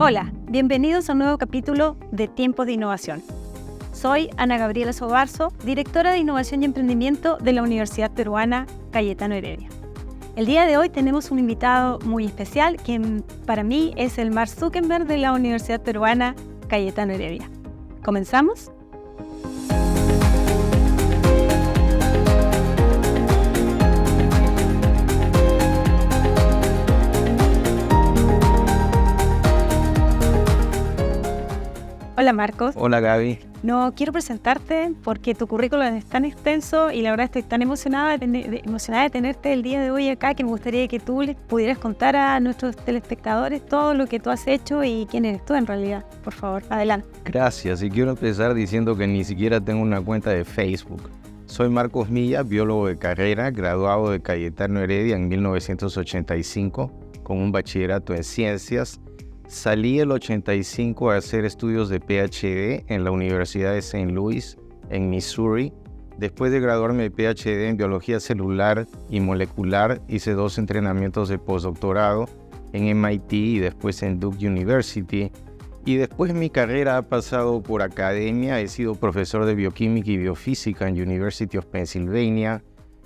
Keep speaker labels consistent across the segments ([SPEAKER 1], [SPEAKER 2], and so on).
[SPEAKER 1] Hola, bienvenidos a un nuevo capítulo de Tiempos de Innovación. Soy Ana Gabriela Sobarzo, directora de Innovación y Emprendimiento de la Universidad Peruana Cayetano Heredia. El día de hoy tenemos un invitado muy especial, quien para mí es el Mark Zuckerberg de la Universidad Peruana Cayetano Heredia. ¿Comenzamos? Hola Marcos.
[SPEAKER 2] Hola Gaby.
[SPEAKER 1] No quiero presentarte porque tu currículum es tan extenso y la verdad estoy tan emocionada de tenerte el día de hoy acá, que me gustaría que tú les pudieras contar a nuestros telespectadores todo lo que tú has hecho y quién eres tú en realidad. Por favor, adelante.
[SPEAKER 2] Gracias, y quiero empezar diciendo que ni siquiera tengo una cuenta de Facebook. Soy Marcos Milla, biólogo de carrera, graduado de Cayetano Heredia en 1985 con un bachillerato en ciencias. Salí el 85 a hacer estudios de PhD en la Universidad de St. Louis, en Missouri. Después de graduarme de PhD en biología celular y molecular, hice 2 entrenamientos de postdoctorado en MIT y después en Duke University. Y después mi carrera ha pasado por academia. He sido profesor de bioquímica y biofísica en University of Pennsylvania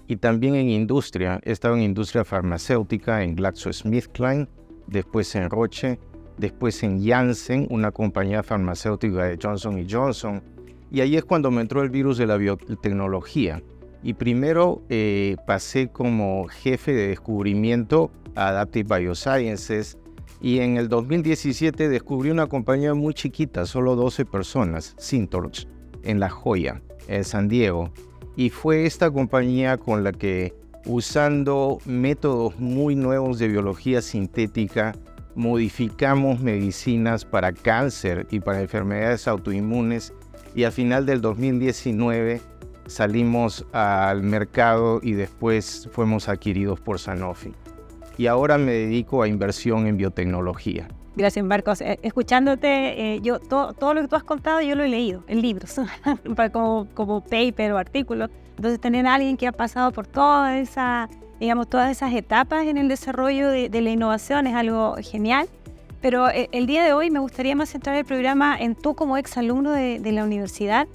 [SPEAKER 2] y también en industria. He estado en industria farmacéutica en GlaxoSmithKline, después en Roche, después en Janssen, una compañía farmacéutica de Johnson & Johnson. Y ahí es cuando me entró el virus de la biotecnología. Y primero pasé como jefe de descubrimiento a Adaptive Biosciences. Y en el 2017 descubrí una compañía muy chiquita, solo 12 personas, Syntorch, en La Joya, en San Diego. Y fue esta compañía con la que, usando métodos muy nuevos de biología sintética, modificamos medicinas para cáncer y para enfermedades autoinmunes, y al final del 2019 salimos al mercado y después fuimos adquiridos por Sanofi. Y ahora me dedico a inversión en biotecnología.
[SPEAKER 1] Gracias Marcos. Escuchándote, yo todo lo que tú has contado yo lo he leído en libros, como paper o artículos. Entonces tener a alguien que ha pasado por todas esas etapas en el desarrollo de la innovación es algo genial. Pero el día de hoy me gustaría más centrar el programa en tú como exalumno de la universidad,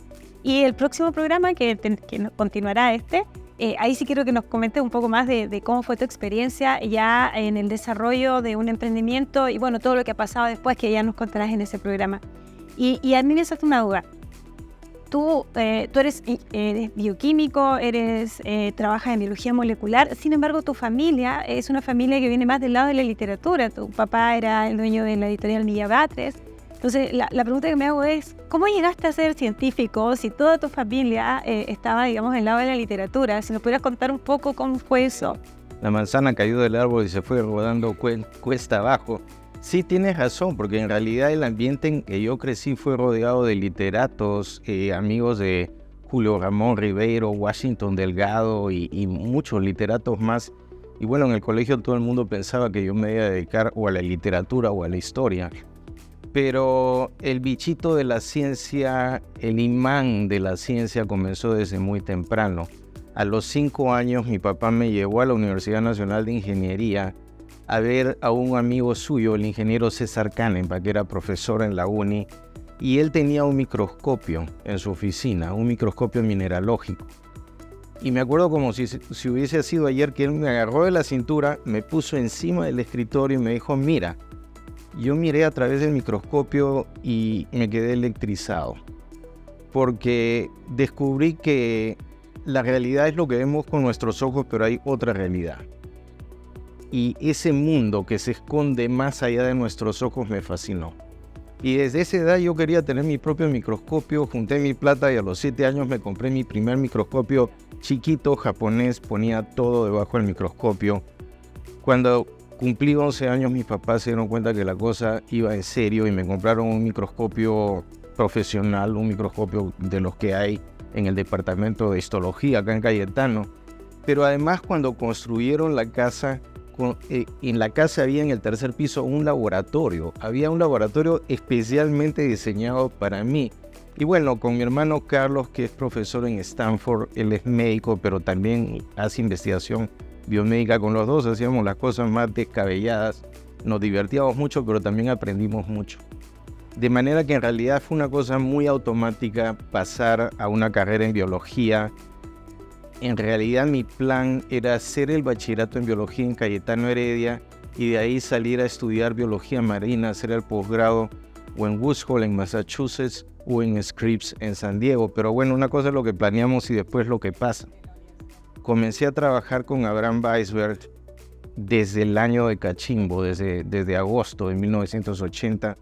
[SPEAKER 1] y el próximo programa que continuará ahí sí quiero que nos comentes un poco más de cómo fue tu experiencia ya en el desarrollo de un emprendimiento y bueno, todo lo que ha pasado después, que ya nos contarás en ese programa. Y a mí me salta una duda. Tú eres bioquímico, trabajas en biología molecular. Sin embargo, tu familia es una familia que viene más del lado de la literatura. Tu papá era el dueño de la editorial Milla Batres. Entonces, la pregunta que me hago es, ¿cómo llegaste a ser científico si toda tu familia estaba, del lado de la literatura? Si nos pudieras contar un poco cómo fue eso.
[SPEAKER 2] La manzana cayó del árbol y se fue rodando cuesta abajo. Sí, tienes razón, porque en realidad el ambiente en que yo crecí fue rodeado de literatos, amigos de Julio Ramón Ribeiro, Washington Delgado y muchos literatos más. Y bueno, en el colegio todo el mundo pensaba que yo me iba a dedicar o a la literatura o a la historia. Pero el bichito de la ciencia, el imán de la ciencia comenzó desde muy temprano. A los 5 años mi papá me llevó a la Universidad Nacional de Ingeniería a ver a un amigo suyo, el ingeniero César Canenbach, que era profesor en la uni, y él tenía un microscopio en su oficina, un microscopio mineralógico. Y me acuerdo como si hubiese sido ayer, que él me agarró de la cintura, me puso encima del escritorio y me dijo, mira. Yo miré a través del microscopio y me quedé electrizado, porque descubrí que la realidad es lo que vemos con nuestros ojos, pero hay otra realidad. Y ese mundo que se esconde más allá de nuestros ojos me fascinó. Y desde esa edad yo quería tener mi propio microscopio, junté mi plata y a los 7 años me compré mi primer microscopio chiquito, japonés, ponía todo debajo del microscopio. Cuando cumplí 11 años, mis papás se dieron cuenta que la cosa iba en serio y me compraron un microscopio profesional, un microscopio de los que hay en el departamento de histología acá en Cayetano. Pero además, cuando construyeron la casa, en la casa había en el tercer piso un laboratorio. Había un laboratorio especialmente diseñado para mí. Y bueno, con mi hermano Carlos, que es profesor en Stanford, él es médico, pero también hace investigación biomédica. Con los dos hacíamos las cosas más descabelladas. nos divertíamos mucho, pero también aprendimos mucho. De manera que en realidad fue una cosa muy automática pasar a una carrera en biología. En realidad mi plan era hacer el bachillerato en biología en Cayetano Heredia y de ahí salir a estudiar biología marina, hacer el posgrado o en Woods Hole en Massachusetts o en Scripps en San Diego. Pero bueno, una cosa es lo que planeamos y después lo que pasa. Comencé a trabajar con Abraham Weisberg desde el año de Cachimbo, desde agosto de 1980.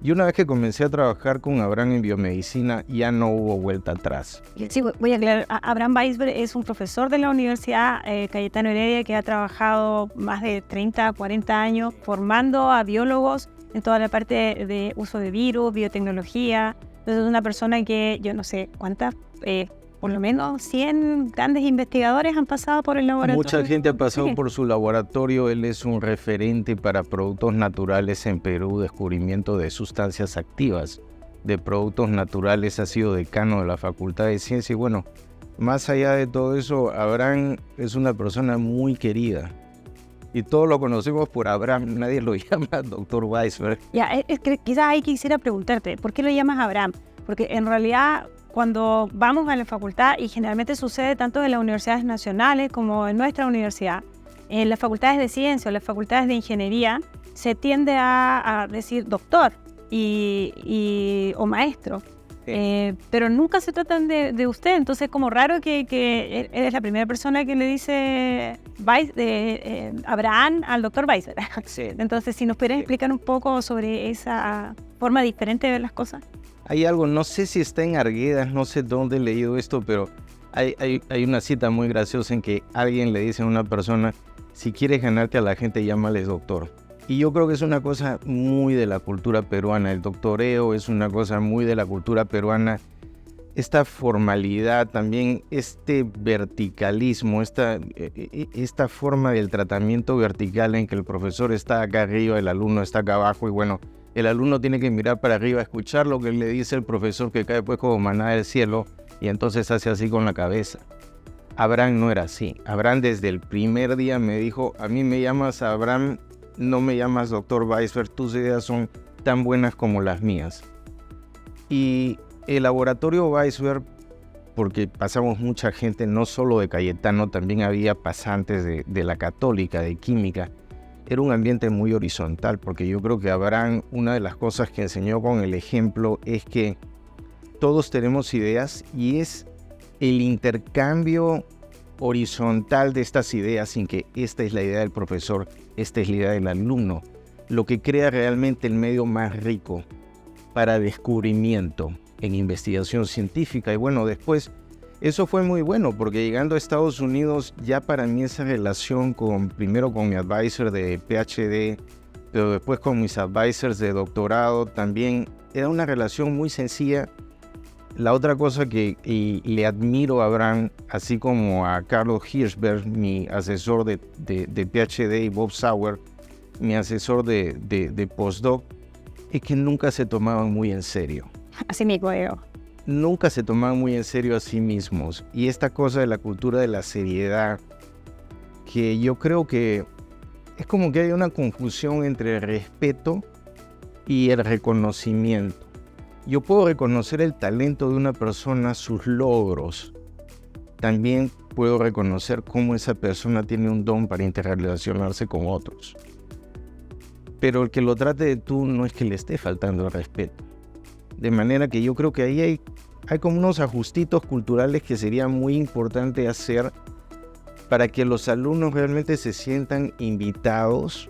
[SPEAKER 2] Y una vez que comencé a trabajar con Abraham en biomedicina, ya no hubo vuelta atrás.
[SPEAKER 1] Sí, voy a aclarar. Abraham Weisberg es un profesor de la Universidad Cayetano Heredia que ha trabajado más de 30, 40 años formando a biólogos en toda la parte de uso de virus, biotecnología. Entonces es una persona que yo no sé cuántas, por lo menos 100 grandes investigadores han pasado por el laboratorio.
[SPEAKER 2] Mucha gente ha pasado por su laboratorio. Él es un referente para productos naturales en Perú, descubrimiento de sustancias activas de productos naturales. Ha sido decano de la Facultad de Ciencia y bueno, más allá de todo eso, Abraham es una persona muy querida. Y todos lo conocemos por Abraham, nadie lo llama Dr. Weisberg.
[SPEAKER 1] Ya, es que quizás ahí quisiera preguntarte, ¿por qué lo llamas Abraham? Porque en realidad cuando vamos a la facultad, y generalmente sucede tanto en las universidades nacionales como en nuestra universidad, en las facultades de ciencia o las facultades de ingeniería, se tiende a decir doctor o maestro. Sí. Pero nunca se tratan de usted, entonces es como raro que eres la primera persona que le dice Abraham al doctor Weisberg. Sí. Entonces, si nos pudieras explicar un poco sobre esa forma diferente de ver las cosas.
[SPEAKER 2] Hay algo, no sé si está en Arguedas, no sé dónde he leído esto, pero hay una cita muy graciosa en que alguien le dice a una persona, si quieres ganarte a la gente, llámales doctor. Y yo creo que es una cosa muy de la cultura peruana, el doctoreo es una cosa muy de la cultura peruana. Esta formalidad también, este verticalismo, esta forma del tratamiento vertical en que el profesor está acá arriba, el alumno está acá abajo y bueno, el alumno tiene que mirar para arriba, escuchar lo que le dice el profesor que cae pues como maná del cielo y entonces hace así con la cabeza. Abraham no era así. Abraham desde el primer día me dijo, a mí me llamas Abraham, no me llamas Dr. Weisberg, tus ideas son tan buenas como las mías. Y el laboratorio Weisberg, porque pasamos mucha gente, no solo de Cayetano, también había pasantes de la Católica, de Química. Era un ambiente muy horizontal, porque yo creo que Abraham, una de las cosas que enseñó con el ejemplo es que todos tenemos ideas y es el intercambio horizontal de estas ideas sin que esta es la idea del profesor, esta es la idea del alumno, lo que crea realmente el medio más rico para descubrimiento en investigación científica. Y bueno, después eso fue muy bueno porque llegando a Estados Unidos ya para mí esa relación primero con mi advisor de PhD, pero después con mis advisors de doctorado también era una relación muy sencilla. La otra cosa que le admiro a Abraham, así como a Carlos Hirschberg, mi asesor de PhD, y Bob Sauer, mi asesor de postdoc, es que nunca se tomaban muy en serio.
[SPEAKER 1] Así mismo, yo.
[SPEAKER 2] Nunca se tomaban muy en serio a sí mismos. Y esta cosa de la cultura de la seriedad, que yo creo que es como que hay una confusión entre el respeto y el reconocimiento. Yo puedo reconocer el talento de una persona, sus logros. También puedo reconocer cómo esa persona tiene un don para interrelacionarse con otros. Pero el que lo trate de tú no es que le esté faltando el respeto. De manera que yo creo que ahí hay como unos ajustitos culturales que sería muy importante hacer para que los alumnos realmente se sientan invitados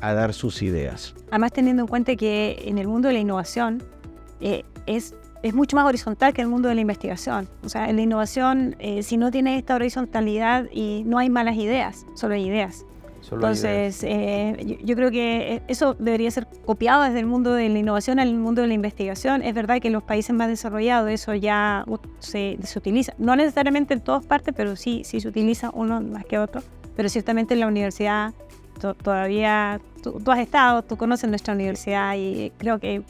[SPEAKER 2] a dar sus ideas.
[SPEAKER 1] Además, teniendo en cuenta que en el mundo de la innovación es mucho más horizontal que el mundo de la investigación. O sea, en la innovación, si no tiene esta horizontalidad y no hay malas ideas, solo hay ideas. Entonces, yo creo que eso debería ser copiado desde el mundo de la innovación al mundo de la investigación. Es verdad que en los países más desarrollados eso ya se utiliza. No necesariamente en todas partes, pero sí se utiliza uno más que otro. Pero ciertamente en la universidad todavía, tú has estado, tú conoces nuestra universidad y creo que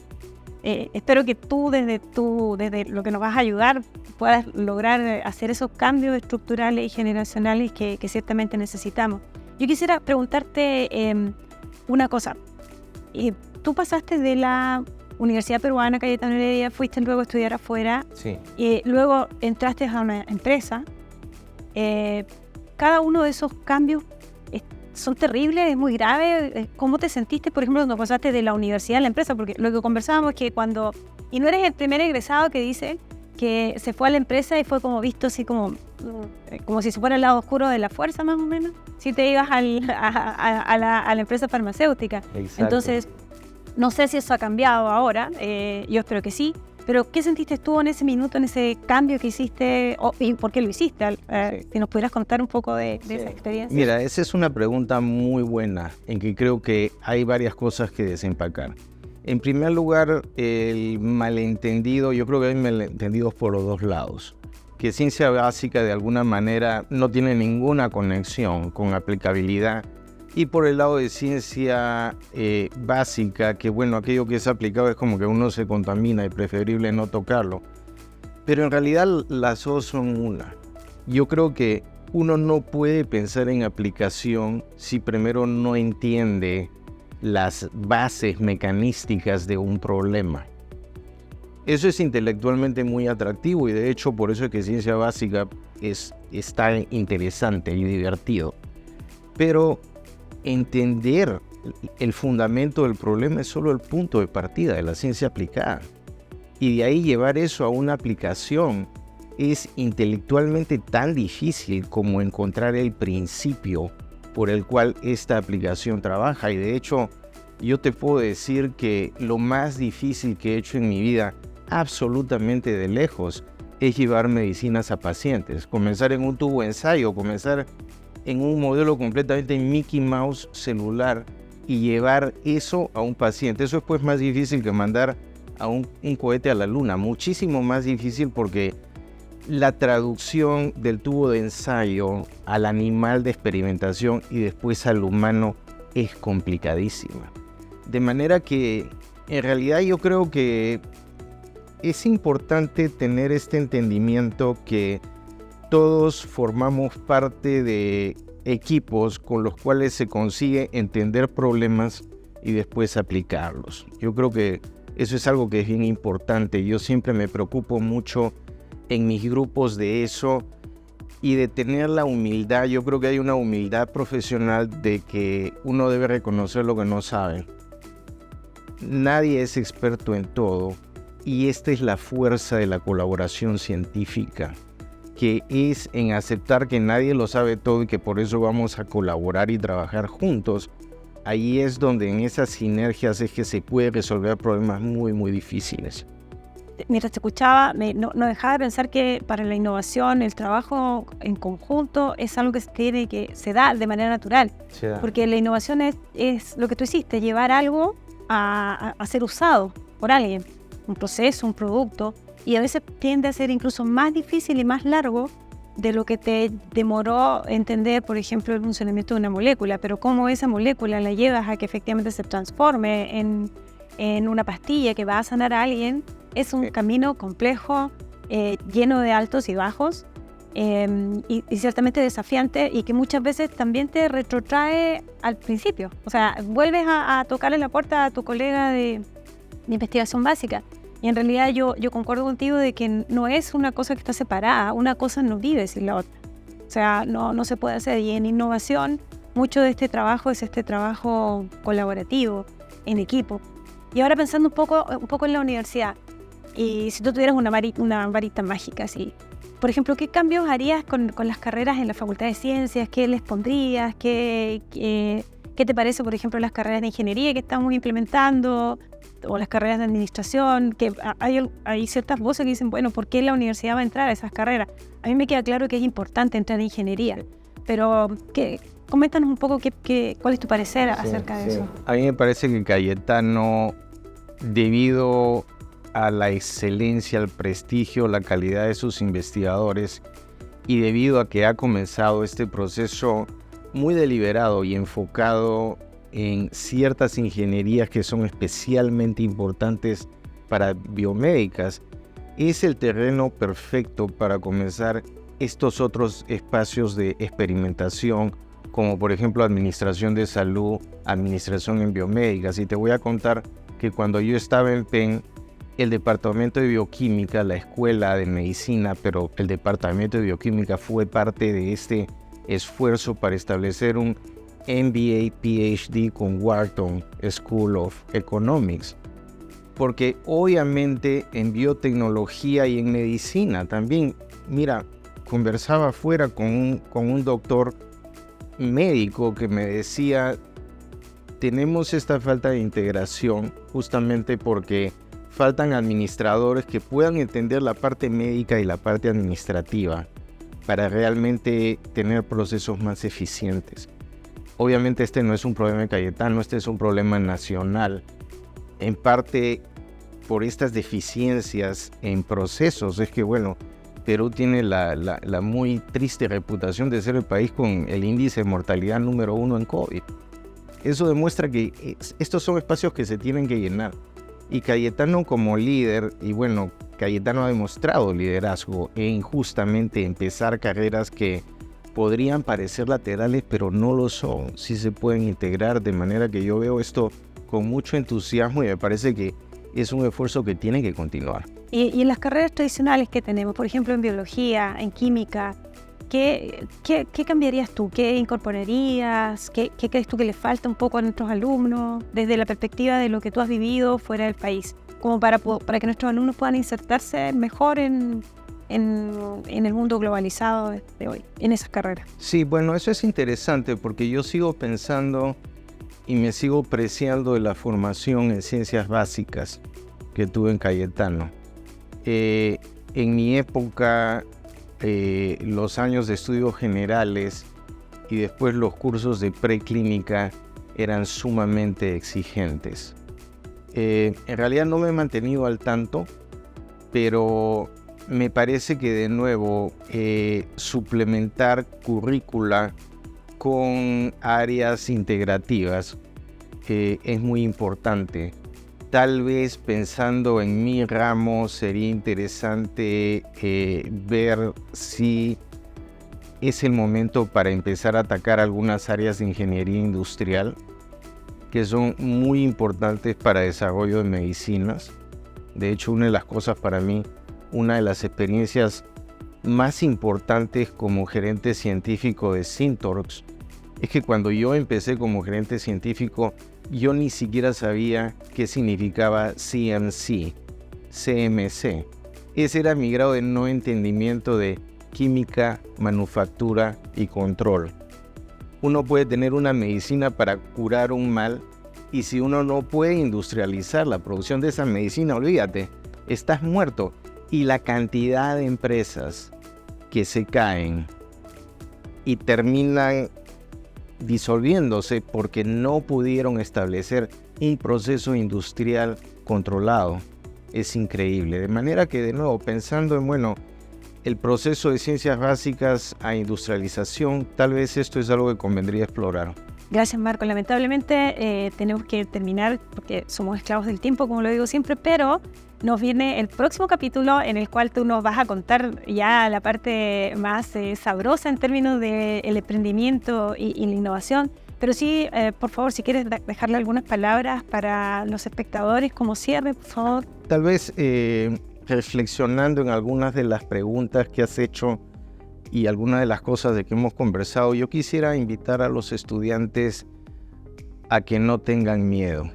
[SPEAKER 1] espero que tú desde lo que nos vas a ayudar puedas lograr hacer esos cambios estructurales y generacionales que ciertamente necesitamos. Yo quisiera preguntarte, una cosa. Tú pasaste de la Universidad Peruana, Cayetano Heredia, fuiste luego a estudiar afuera,
[SPEAKER 2] Sí.
[SPEAKER 1] Luego entraste a una empresa. Cada uno de esos cambios son terribles, es muy grave. ¿Cómo te sentiste, por ejemplo, cuando pasaste de la universidad a la empresa? Porque lo que conversábamos es que y no eres el primer egresado que dice que se fue a la empresa y fue como visto así como si se fuera el lado oscuro de la fuerza, más o menos, si te ibas a la empresa farmacéutica.
[SPEAKER 2] Exacto.
[SPEAKER 1] Entonces, no sé si eso ha cambiado ahora, yo espero que sí, pero ¿qué sentiste tú en ese minuto, en ese cambio que hiciste y por qué lo hiciste?
[SPEAKER 2] Sí.
[SPEAKER 1] Si nos pudieras contar un poco de esa experiencia.
[SPEAKER 2] Mira, esa es una pregunta muy buena, en que creo que hay varias cosas que desempacar. En primer lugar, el malentendido, yo creo que hay malentendidos por los dos lados. Que ciencia básica de alguna manera no tiene ninguna conexión con aplicabilidad. Y por el lado de ciencia básica, que bueno, aquello que es aplicado es como que uno se contamina y preferible no tocarlo. Pero en realidad las dos son una. Yo creo que uno no puede pensar en aplicación si primero no entiende las bases mecanísticas de un problema. Eso es intelectualmente muy atractivo y de hecho por eso es que ciencia básica está interesante y divertido. Pero entender el fundamento del problema es solo el punto de partida de la ciencia aplicada. Y de ahí llevar eso a una aplicación es intelectualmente tan difícil como encontrar el principio por el cual esta aplicación trabaja. Y de hecho, yo te puedo decir que lo más difícil que he hecho en mi vida, absolutamente de lejos, es llevar medicinas a pacientes. Comenzar en un tubo de ensayo, comenzar en un modelo completamente Mickey Mouse celular y llevar eso a un paciente. Eso es pues más difícil que mandar a un cohete a la luna. Muchísimo más difícil porque la traducción del tubo de ensayo al animal de experimentación y después al humano es complicadísima. De manera que en realidad yo creo que es importante tener este entendimiento que todos formamos parte de equipos con los cuales se consigue entender problemas y después aplicarlos. Yo creo que eso es algo que es bien importante. Yo siempre me preocupo mucho en mis grupos de eso y de tener la humildad. Yo creo que hay una humildad profesional de que uno debe reconocer lo que no sabe. Nadie es experto en todo y esta es la fuerza de la colaboración científica, que es en aceptar que nadie lo sabe todo y que por eso vamos a colaborar y trabajar juntos. Ahí es donde en esas sinergias es que se puede resolver problemas muy, muy difíciles.
[SPEAKER 1] Mientras te escuchaba, no dejaba de pensar que para la innovación el trabajo en conjunto es algo que se da de manera natural. Porque la innovación es lo que tú hiciste, llevar algo a ser usado por alguien, un proceso, un producto, y a veces tiende a ser incluso más difícil y más largo de lo que te demoró entender, por ejemplo, el funcionamiento de una molécula, pero cómo esa molécula la llevas a que efectivamente se transforme en una pastilla que va a sanar a alguien. Es un camino complejo, lleno de altos y bajos, y ciertamente desafiante, y que muchas veces también te retrotrae al principio. O sea, vuelves a tocarle la puerta a tu colega de investigación básica. Y en realidad yo concuerdo contigo de que no es una cosa que está separada, una cosa no vive sin la otra. O sea, no se puede hacer. Y en innovación, mucho de este trabajo es este trabajo colaborativo, en equipo. Y ahora pensando un poco en la universidad, y si tú tuvieras una varita mágica, así, por ejemplo, ¿qué cambios harías con las carreras en la Facultad de Ciencias? ¿Qué les pondrías? ¿Qué te parece, por ejemplo, las carreras de ingeniería que estamos implementando? O las carreras de administración, que hay ciertas voces que dicen, bueno, ¿por qué la universidad va a entrar a esas carreras? A mí me queda claro que es importante entrar en ingeniería, pero coméntanos un poco cuál es tu parecer acerca de eso.
[SPEAKER 2] A mí me parece que Cayetano, debido a la excelencia, al prestigio, la calidad de sus investigadores y debido a que ha comenzado este proceso muy deliberado y enfocado en ciertas ingenierías que son especialmente importantes para biomédicas, es el terreno perfecto para comenzar estos otros espacios de experimentación como por ejemplo administración de salud, administración en biomédicas. Y te voy a contar que cuando yo estaba en Penn, el departamento de bioquímica, la escuela de medicina, pero el departamento de bioquímica fue parte de este esfuerzo para establecer un MBA PhD con Wharton School of Economics. Porque obviamente en biotecnología y en medicina también, mira, conversaba afuera con un doctor médico que me decía, tenemos esta falta de integración justamente porque faltan administradores que puedan entender la parte médica y la parte administrativa para realmente tener procesos más eficientes. Obviamente este no es un problema de Cayetano, este es un problema nacional, en parte por estas deficiencias en procesos. Es que bueno, Perú tiene la muy triste reputación de ser el país con el índice de mortalidad número 1 en COVID. Eso demuestra que estos son espacios que se tienen que llenar. Y Cayetano como líder, y bueno, Cayetano ha demostrado liderazgo en justamente empezar carreras que podrían parecer laterales, pero no lo son. Sí se pueden integrar, de manera que yo veo esto con mucho entusiasmo y me parece que es un esfuerzo que tiene que continuar.
[SPEAKER 1] Y en las carreras tradicionales que tenemos, por ejemplo en biología, en química, ¿qué cambiarías tú? ¿Qué incorporarías? ¿Qué crees tú que le falta un poco a nuestros alumnos desde la perspectiva de lo que tú has vivido fuera del país? Como para que nuestros alumnos puedan insertarse mejor en el mundo globalizado de hoy, en esas carreras.
[SPEAKER 2] Sí, bueno, eso es interesante porque yo sigo pensando y me sigo preciando de la formación en ciencias básicas que tuve en Cayetano. En mi época, los años de estudios generales y después los cursos de preclínica eran sumamente exigentes. En realidad no me he mantenido al tanto, pero me parece que de nuevo suplementar currícula con áreas integrativas es muy importante. Tal vez pensando en mi ramo sería interesante ver si es el momento para empezar a atacar algunas áreas de ingeniería industrial que son muy importantes para el desarrollo de medicinas. De hecho, una de las cosas para mí, una de las experiencias más importantes como gerente científico de Syntorx es que cuando yo empecé como gerente científico, yo ni siquiera sabía qué significaba CMC. Ese era mi grado de no entendimiento de química, manufactura y control. Uno puede tener una medicina para curar un mal y si uno no puede industrializar la producción de esa medicina, olvídate, estás muerto. Y la cantidad de empresas que se caen y terminan disolviéndose porque no pudieron establecer un proceso industrial controlado es increíble. De manera que, de nuevo, pensando en, bueno, el proceso de ciencias básicas a industrialización, tal vez esto es algo que convendría explorar.
[SPEAKER 1] Gracias, Marco. Lamentablemente tenemos que terminar porque somos esclavos del tiempo, como lo digo siempre, pero nos viene el próximo capítulo en el cual tú nos vas a contar ya la parte más sabrosa en términos del emprendimiento y la innovación. Pero sí, por favor, si quieres dejarle algunas palabras para los espectadores como cierre, por favor.
[SPEAKER 2] Tal vez reflexionando en algunas de las preguntas que has hecho y algunas de las cosas de que hemos conversado, yo quisiera invitar a los estudiantes a que no tengan miedo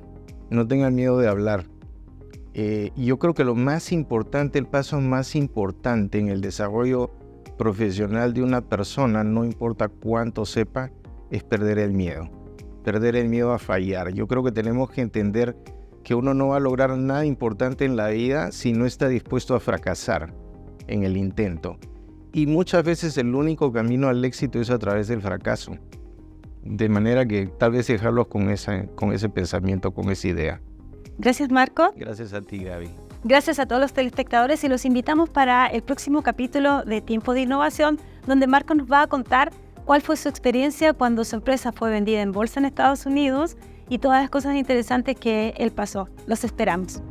[SPEAKER 2] de hablar. Yo creo que lo más importante, el paso más importante en el desarrollo profesional de una persona, no importa cuánto sepa, es perder el miedo a fallar. Yo creo que tenemos que entender que uno no va a lograr nada importante en la vida si no está dispuesto a fracasar en el intento. Y muchas veces el único camino al éxito es a través del fracaso. De manera que tal vez dejarlos con ese pensamiento, con esa idea.
[SPEAKER 1] Gracias, Marco.
[SPEAKER 2] Gracias a ti, Gaby.
[SPEAKER 1] Gracias a todos los telespectadores y los invitamos para el próximo capítulo de Tiempo de Innovación, donde Marco nos va a contar cuál fue su experiencia cuando su empresa fue vendida en bolsa en Estados Unidos y todas las cosas interesantes que él pasó. Los esperamos.